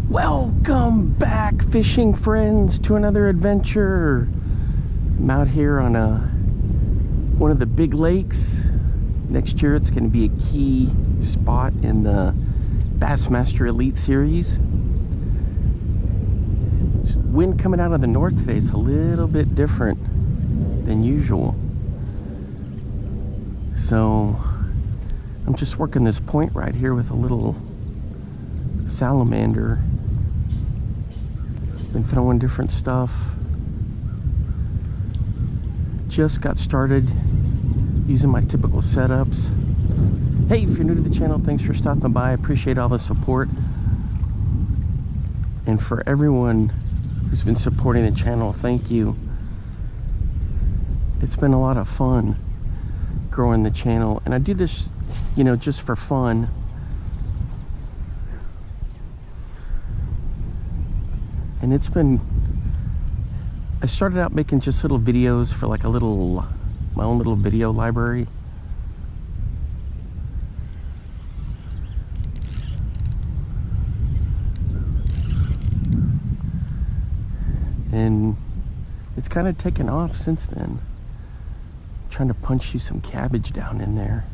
Welcome back, fishing friends, to another adventure. I'm out here on one of the big lakes. Next year it's going to be a key spot in the Bassmaster Elite Series. Wind coming out of the north today is a little bit different than usual. So I'm just working this point right here with a little salamander. Been throwing different stuff. Just got started using my typical setups. Hey, if you're new to the channel, thanks for stopping by. I appreciate all the support. And for everyone who's been supporting the channel, thank you. It's been a lot of fun growing the channel, and I do this, you know, just for fun. And it's been, I started out making just little videos for like my own little video library. And it's kind of taken off since then. I'm trying to punch you some cabbage down in there.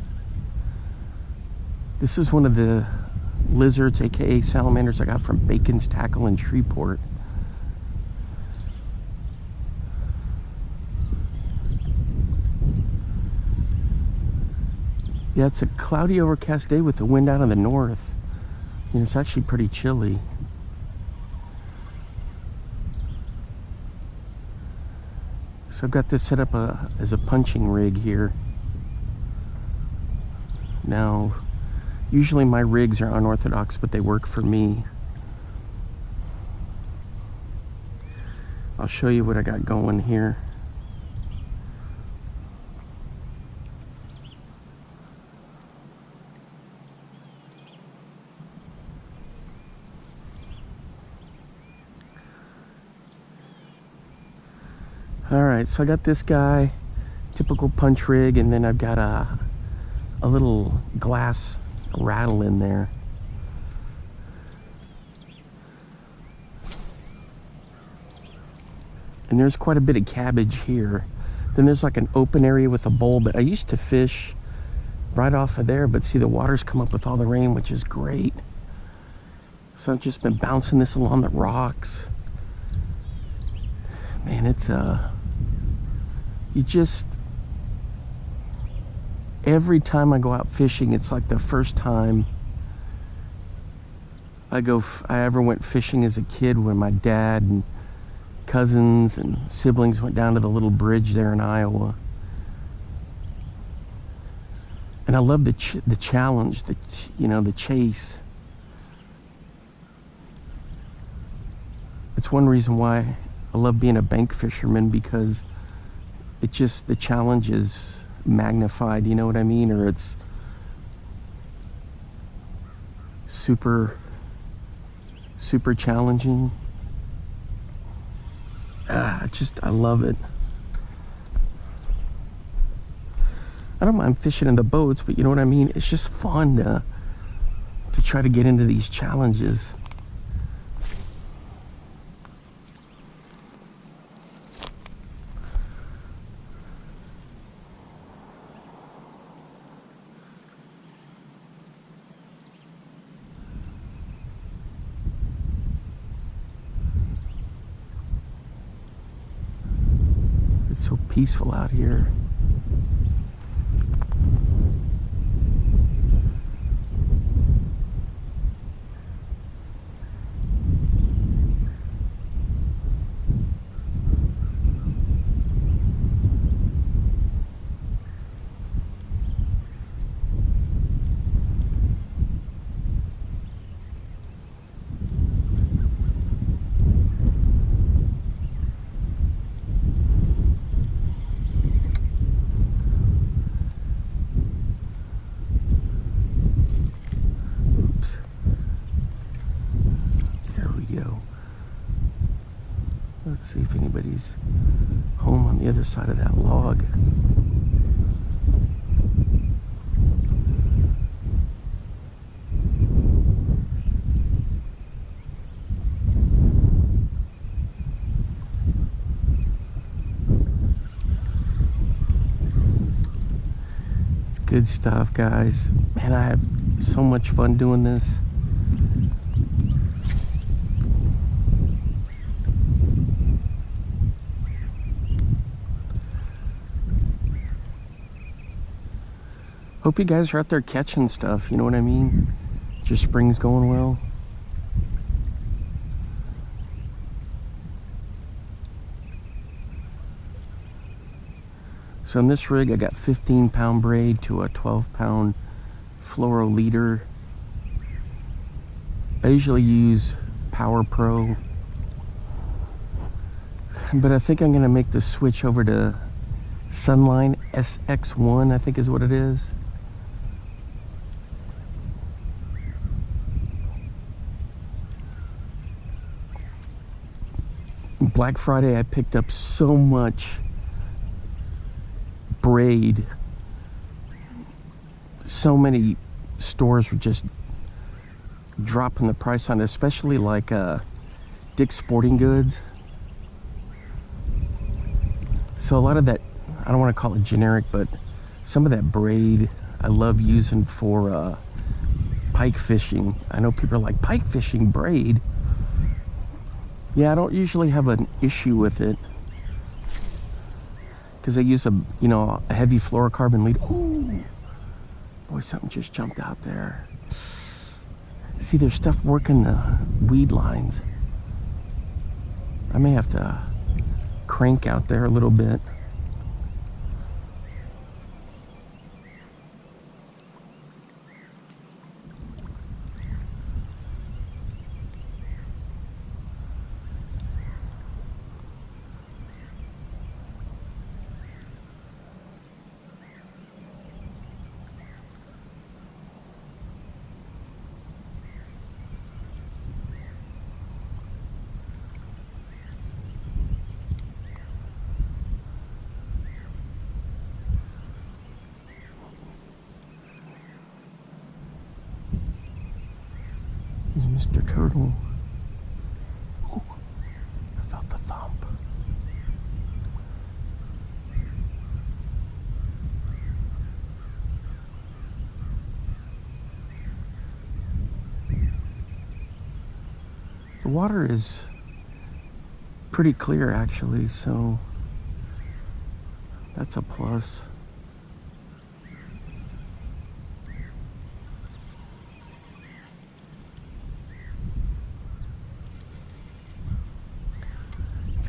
This is one of the lizards, aka salamanders, I got from Bacon's Tackle in Shreveport. Yeah, it's a cloudy, overcast day with the wind out of the north. And it's actually pretty chilly. So I've got this set up as a punching rig here. Now, usually my rigs are unorthodox, but they work for me. I'll show you what I got going here. Alright, so I got this guy, typical punch rig, and then I've got a little glass rattle in there. And there's quite a bit of cabbage here. Then there's like an open area with a bowl, but I used to fish right off of there, but see, the water's come up with all the rain, which is great. So I've just been bouncing this along the rocks. Man, it's every time I go out fishing, it's like the first time I ever went fishing as a kid, when my dad and cousins and siblings went down to the little bridge there in Iowa. And I love the challenge, the chase. It's one reason why I love being a bank fisherman, because the challenge is magnified, you know what I mean? Or it's super challenging. I love it. I don't mind fishing in the boats, but you know what I mean? It's just fun to try to get into these challenges. It's so peaceful out here. Let's see if anybody's home on the other side of that log. Good stuff, guys. Man, I have so much fun doing this. Hope you guys are out there catching stuff, you know what I mean? Your spring's going well. So in this rig I got 15-pound braid to a 12-pound fluoro leader. I usually use Power Pro, but I think I'm gonna make the switch over to Sunline SX1, I think is what it is. Black Friday I picked up so much braid. So many stores were just dropping the price on it, especially like Dick's Sporting Goods. So a lot of that, I don't want to call it generic, but some of that braid I love using for pike fishing. I know people are like, pike fishing braid? Yeah, I don't usually have an issue with it because I use a heavy fluorocarbon lead. Ooh, boy, something just jumped out there. See, there's stuff working the weed lines. I may have to crank out there a little bit. Mr. Turtle. Ooh, I felt the thump. The water is pretty clear actually, so that's a plus.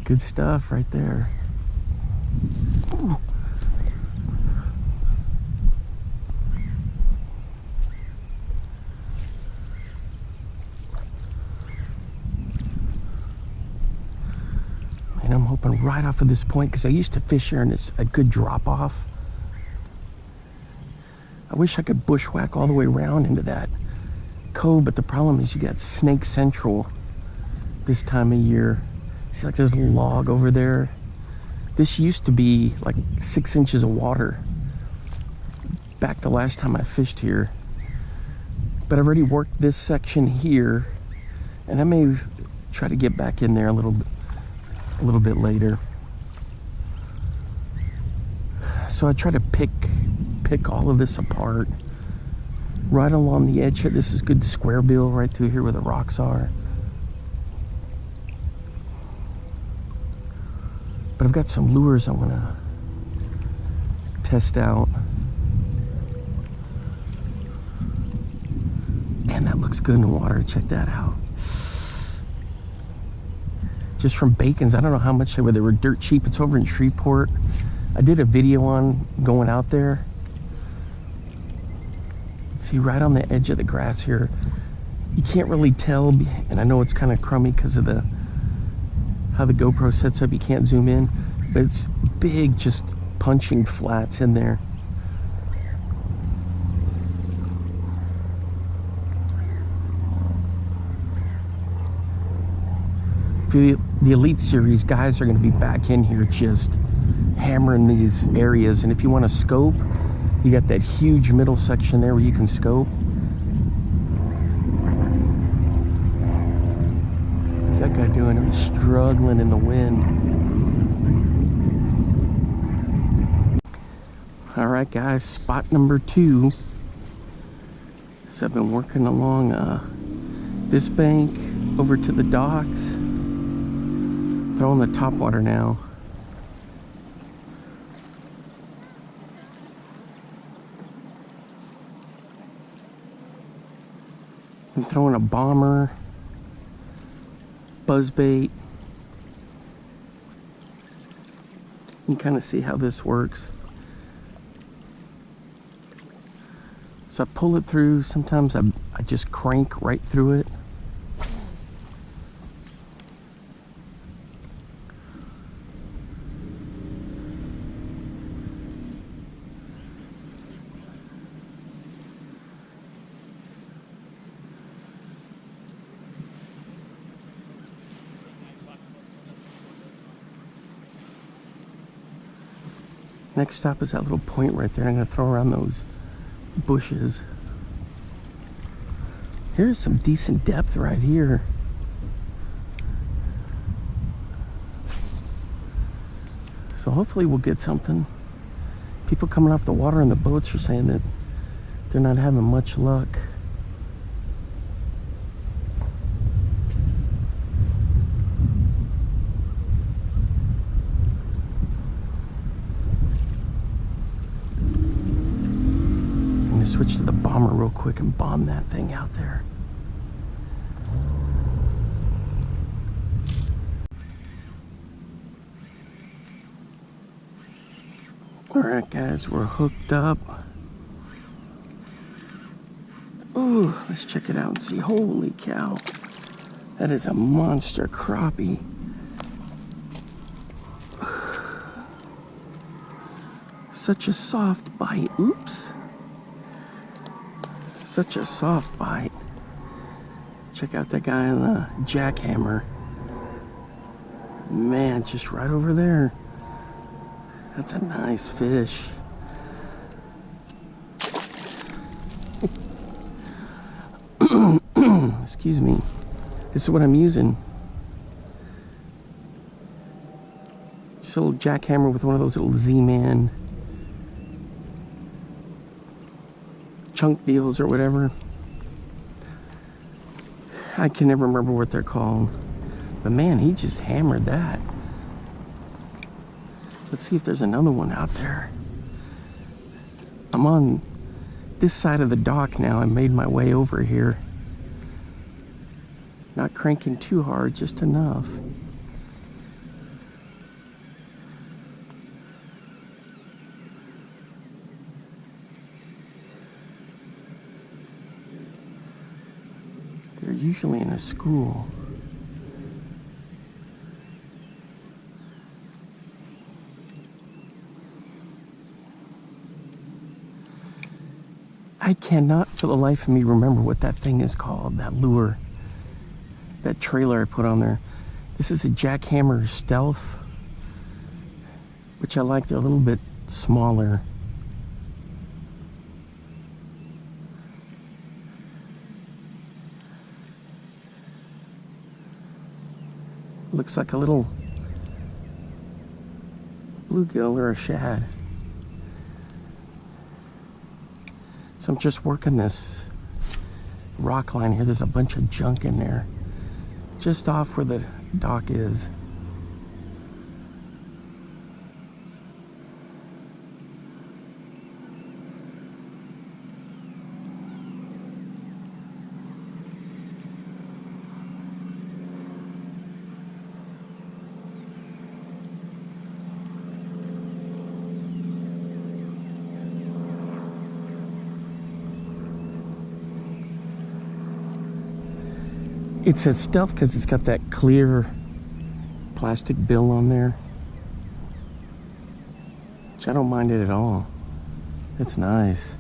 Good stuff right there. Ooh. And I'm hoping right off of this point, because I used to fish here and it's a good drop off. I wish I could bushwhack all the way around into that cove, but the problem is you got Snake Central this time of year. See, like there's a log over there. This used to be like 6 inches of water back the last time I fished here. But I've already worked this section here, and I may try to get back in there a little bit later. So I try to pick all of this apart. Right along the edge here, this is good square bill right through here where the rocks are. But I've got some lures I want to test out. Man, that looks good in the water. Check that out. Just from Bacon's, I don't know how much they were. They were dirt cheap. It's over in Shreveport. I did a video on going out there. See, right on the edge of the grass here. You can't really tell, and I know it's kind of crummy because of how the GoPro sets up. You can't zoom in, but it's big, just punching flats in there. For the Elite Series, guys are going to be back in here just hammering these areas, and if you want to scope, you got that huge middle section there where you can scope. What's that guy doing? I'm struggling in the wind. All right, guys, spot number 2. So I've been working along this bank over to the docks. Throwing the top water now. I'm throwing a bomber, buzzbait. You can kind of see how this works. So I pull it through. Sometimes I just crank right through it. Next stop is that little point right there. I'm going to throw around those bushes. Here's some decent depth right here. So hopefully we'll get something. People coming off the water in the boats are saying that they're not having much luck. Switch to the bomber real quick and bomb that thing out there. All right, guys, we're hooked up. Ooh, let's check it out and see. Holy cow, that is a monster crappie. Such a soft bite. Oops. Such a soft bite. Check out that guy on the Jackhammer. Man, just right over there. That's a nice fish. Excuse me. This is what I'm using. Just a little Jackhammer with one of those little Z-Man chunk deals or whatever. I can never remember what they're called. But man, he just hammered that. Let's see if there's another one out there. I'm on this side of the dock now. I made my way over here. Not cranking too hard, just enough. They're usually in a school. I cannot for the life of me remember what that thing is called, that lure, that trailer I put on there. This is a Jackhammer Stealth, which I like. They're a little bit smaller. Looks like a little bluegill or a shad. So I'm just working this rock line here. There's a bunch of junk in there, just off where the dock is. It says Stealth because it's got that clear plastic bill on there, which I don't mind it at all. It's nice.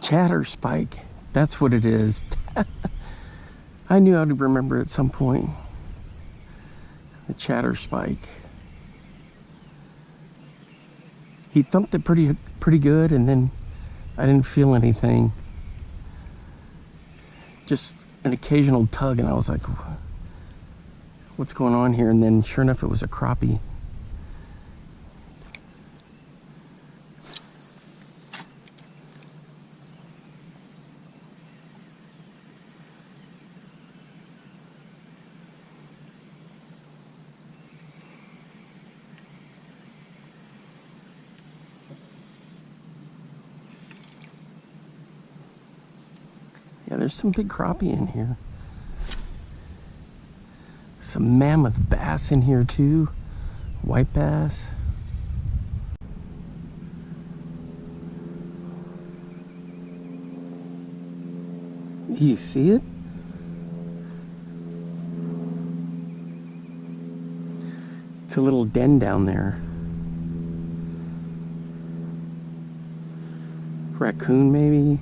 Chatter spike, that's what it is. I knew I'd remember at some point. The chatter spike. He thumped it pretty good, and then I didn't feel anything. Just an occasional tug, and I was like, what's going on here, and then sure enough it was a crappie. Yeah, there's some big crappie in here. Some mammoth bass in here too. White bass. You see it? It's a little den down there. Raccoon maybe?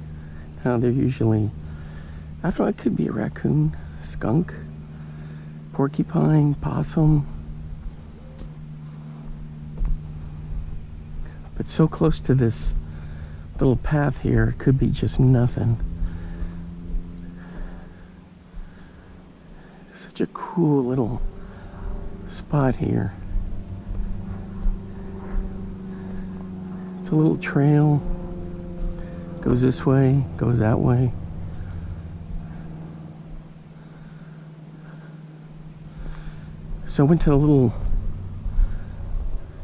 No, they're usually, I don't know, it could be a raccoon, skunk, porcupine, possum. But so close to this little path here, it could be just nothing. Such a cool little spot here. It's a little trail. Goes this way, goes that way. So I went to a little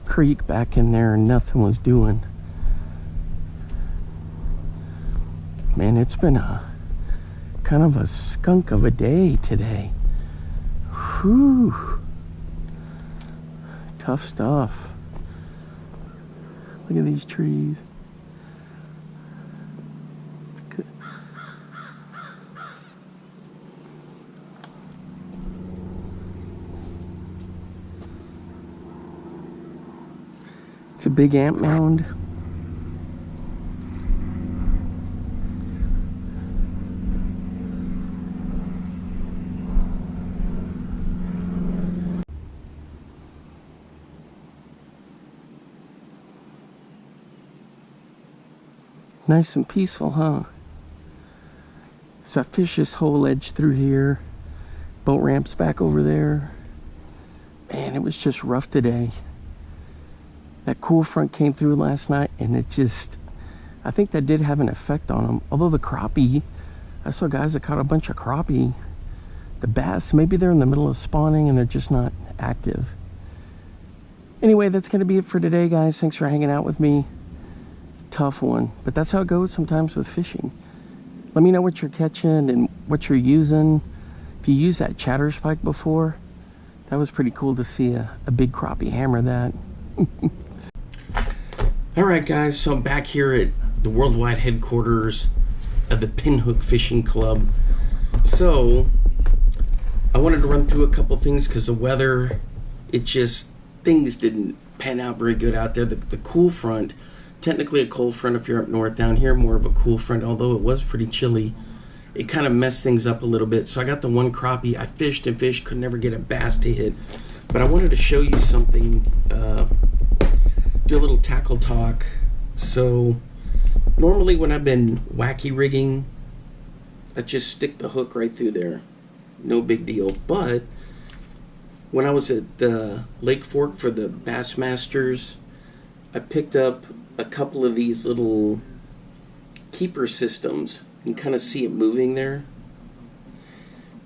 creek back in there and nothing was doing. Man, it's been a kind of a skunk of a day today. Whew. Tough stuff. Look at these trees. It's good. It's a big ant mound. Nice and peaceful, huh? So I fished this whole edge through here. Boat ramps back over there. Man, it was just rough today. That cool front came through last night and it just, I think that did have an effect on them. Although the crappie, I saw guys that caught a bunch of crappie. The bass, maybe they're in the middle of spawning and they're just not active. Anyway, that's going to be it for today, guys. Thanks for hanging out with me. Tough one, but that's how it goes sometimes with fishing. Let me know what you're catching and what you're using. If you used that chatter spike before, that was pretty cool to see a big crappie hammer that. Alright guys, so I'm back here at the worldwide headquarters of the Pinhook Fishing Club. So I wanted to run through a couple things because the weather, things didn't pan out very good out there. The cool front, technically a cold front if you're up north. Down here more of a cool front, although it was pretty chilly. It kind of messed things up a little bit. So I got the one crappie. I fished and fished, could never get a bass to hit. But I wanted to show you something, do a little tackle talk. So normally when I've been wacky rigging, I just stick the hook right through there. No big deal. But when I was at the Lake Fork for the Bassmasters, I picked up a couple of these little keeper systems. You can kind of see it moving there.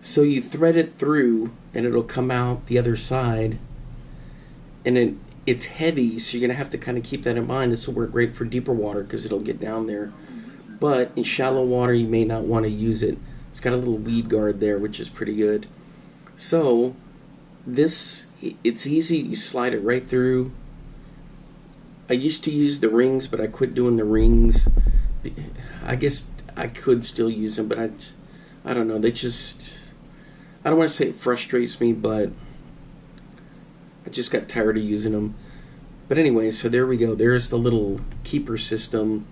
So you thread it through and it'll come out the other side. And then it's heavy, so you're going to have to kind of keep that in mind. This will work great for deeper water because it'll get down there. But in shallow water, you may not want to use it. It's got a little weed guard there, which is pretty good. So this, it's easy. You slide it right through. I used to use the rings, but I quit doing the rings. I guess I could still use them, but I don't know. They just, I don't want to say it frustrates me, but I just got tired of using them. But anyway, so there we go. There's the little keeper system.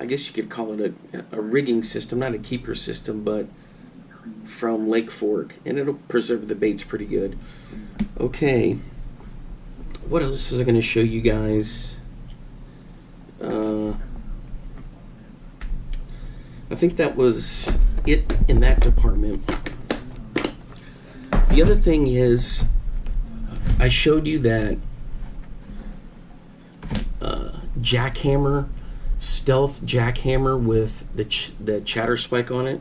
I guess you could call it a rigging system, not a keeper system, but from Lake Fork. And it'll preserve the baits pretty good. Okay. What else was I going to show you guys? I think that was it in that department. The other thing is, I showed you that Jackhammer, stealth Jackhammer with the chatter spike on it.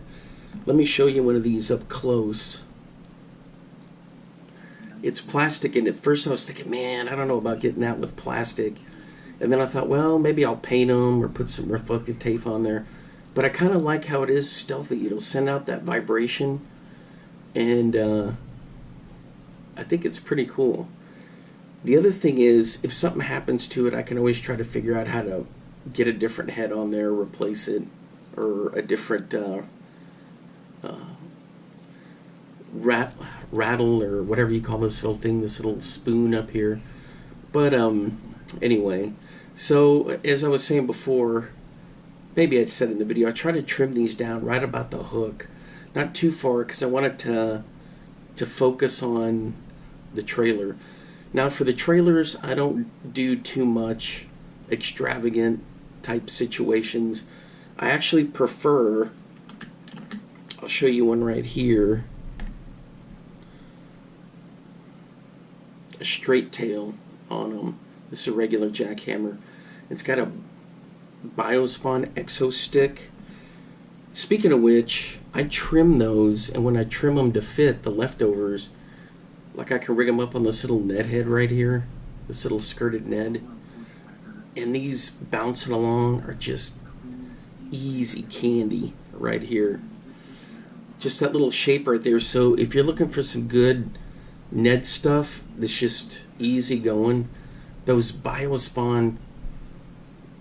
Let me show you one of these up close. It's plastic, and at first I was thinking, man, I don't know about getting that with plastic. And then I thought, well, maybe I'll paint them or put some reflective tape on there. But I kind of like how it is stealthy. It'll send out that vibration, and I think it's pretty cool. The other thing is, if something happens to it, I can always try to figure out how to get a different head on there, replace it, or a different rattle, or whatever you call this little thing, this little spoon up here. But anyway, so as I was saying before, maybe I said in the video, I try to trim these down right about the hook, not too far, because I wanted to focus on the trailer. Now for the trailers, I don't do too much extravagant type situations. I actually prefer, I'll show you one right here, a straight tail on them. This is a regular jackhammer. It's got a Biospawn Exo stick. Speaking of which, I trim those, and when I trim them to fit the leftovers, like I can rig them up on this little Ned head right here, this little skirted Ned, and these bouncing along are just easy candy right here. Just that little shape right there. So if you're looking for some good Ned stuff that's just easy going, those Biospawn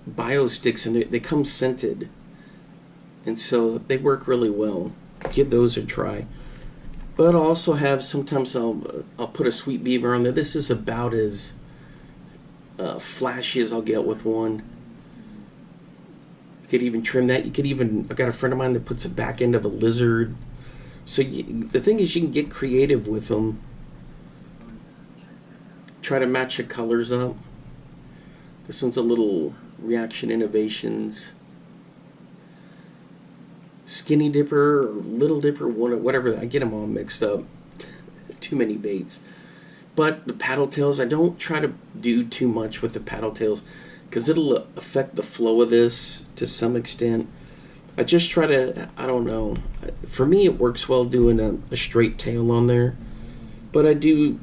Bio sticks, and they come scented, and so they work really well. Give those a try. But I'll also have, sometimes I'll put a Sweet Beaver on there. This is about as flashy as I'll get with one. You could even trim that. You could even, I've got a friend of mine that puts a back end of a lizard. So the thing is, you can get creative with them. Try to match the colors up. This one's a little Reaction Innovations Skinny Dipper or Little Dipper, whatever. I get them all mixed up. Too many baits. But the paddle tails, I don't try to do too much with the paddle tails, because it'll affect the flow of this to some extent. I just try to, I don't know. For me, it works well doing a straight tail on there. But I do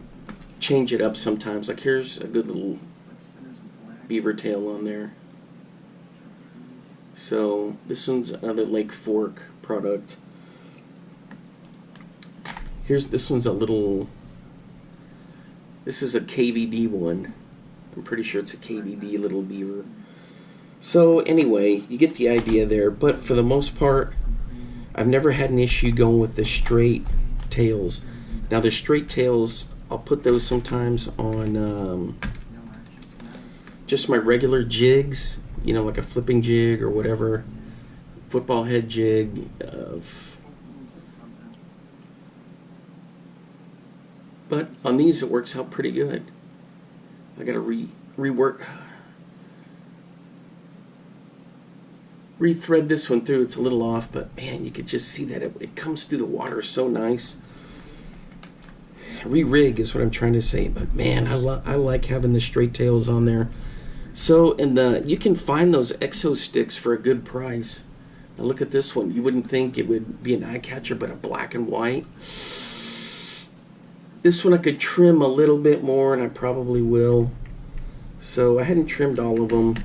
change it up sometimes. Like here's a good little beaver tail on there. So this one's another Lake Fork product. This one's a little, this is a KVD one. I'm pretty sure it's a KVD little beaver. So anyway, you get the idea there. But for the most part, I've never had an issue going with the straight tails. Now the straight tails, I'll put those sometimes on just my regular jigs, you know, like a flipping jig or whatever, football head jig. But on these, it works out pretty good. I gotta rethread this one through. It's a little off, but man, you could just see that it comes through the water so nice. Re-rig is what I'm trying to say, but man, I like having the straight tails on there. So, and you can find those Exo sticks for a good price. Now look at this one. You wouldn't think it would be an eye catcher, but a black and white. This one I could trim a little bit more, and I probably will. So I hadn't trimmed all of them.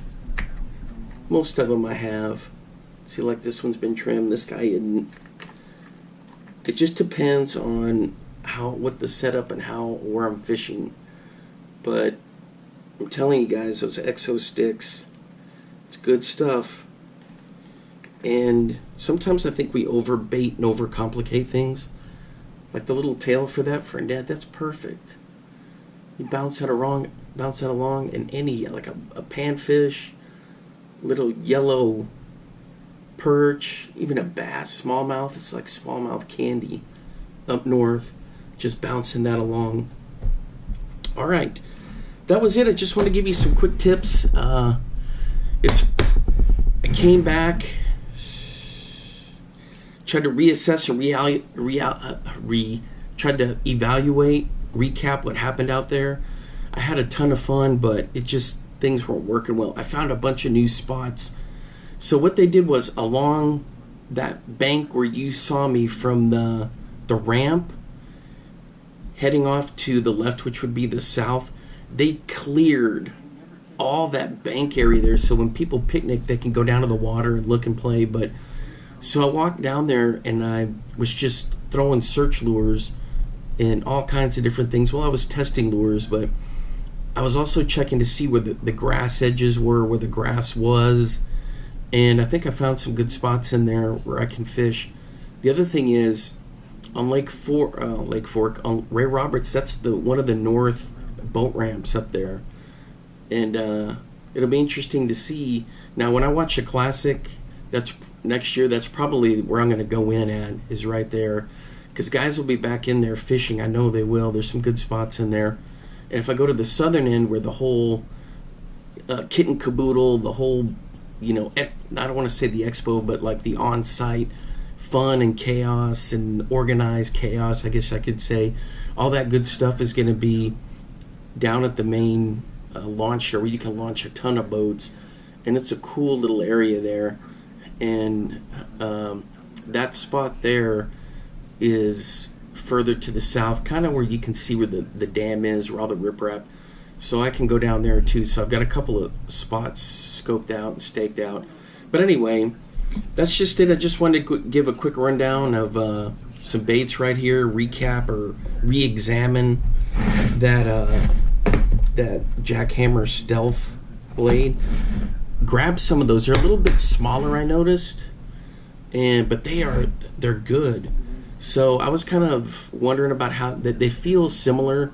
Most of them I have. See, like this one's been trimmed. This guy isn't. It just depends on what the setup and where I'm fishing. But I'm telling you guys, those Exo sticks, it's good stuff. And sometimes I think we overbait and overcomplicate things. Like the little tail for a Ned, that's perfect. You bounce that along, and any, like a panfish, little yellow perch, even a bass, smallmouth. It's like smallmouth candy up north, just bouncing that along. All right, that was it. I just want to give you some quick tips. I came back, tried to reassess and tried to evaluate, recap what happened out there. I had a ton of fun, but things weren't working well. I found a bunch of new spots. So what they did was, along that bank where you saw me from the ramp, heading off to the left, which would be the south, they cleared all that bank area there, so when people picnic, they can go down to the water and look and play. But so I walked down there, and I was just throwing search lures and all kinds of different things. Well, I was testing lures, but I was also checking to see where the grass edges were, where the grass was, and I think I found some good spots in there where I can fish. The other thing is, on Lake Fork, on Ray Roberts, that's one of the north boat ramps up there, and it'll be interesting to see. Now, when I watch a classic, that's next year, that's probably where I'm going to go in at, is right there, because guys will be back in there fishing. I know they will. There's some good spots in there. And if I go to the southern end, where the whole kit and caboodle, the whole, I don't want to say the expo, but like the on-site fun and chaos and organized chaos, I guess I could say, all that good stuff is going to be down at the main launch area, where you can launch a ton of boats, and it's a cool little area there. And that spot there is further to the south, kind of where you can see where the dam is, where all the riprap. So I can go down there too. So I've got a couple of spots scoped out and staked out. But anyway, that's just it. I just wanted to give a quick rundown of some baits right here, recap or re-examine that Jackhammer StealthBlade. Grab some of those. They're a little bit smaller, I noticed, but they're good. So I was kind of wondering about how that they feel similar.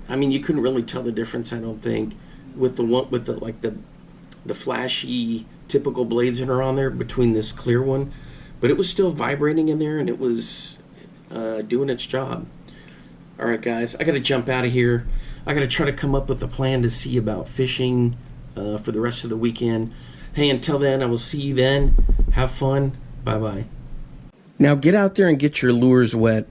I mean, you couldn't really tell the difference, I don't think, with the flashy typical blades that are on there between this clear one, but it was still vibrating in there, and it was doing its job. All right, guys, I got to jump out of here. I got to try to come up with a plan to see about fishing for the rest of the weekend. Hey, until then, I will see you then. Have fun. Bye-bye. Now get out there and get your lures wet.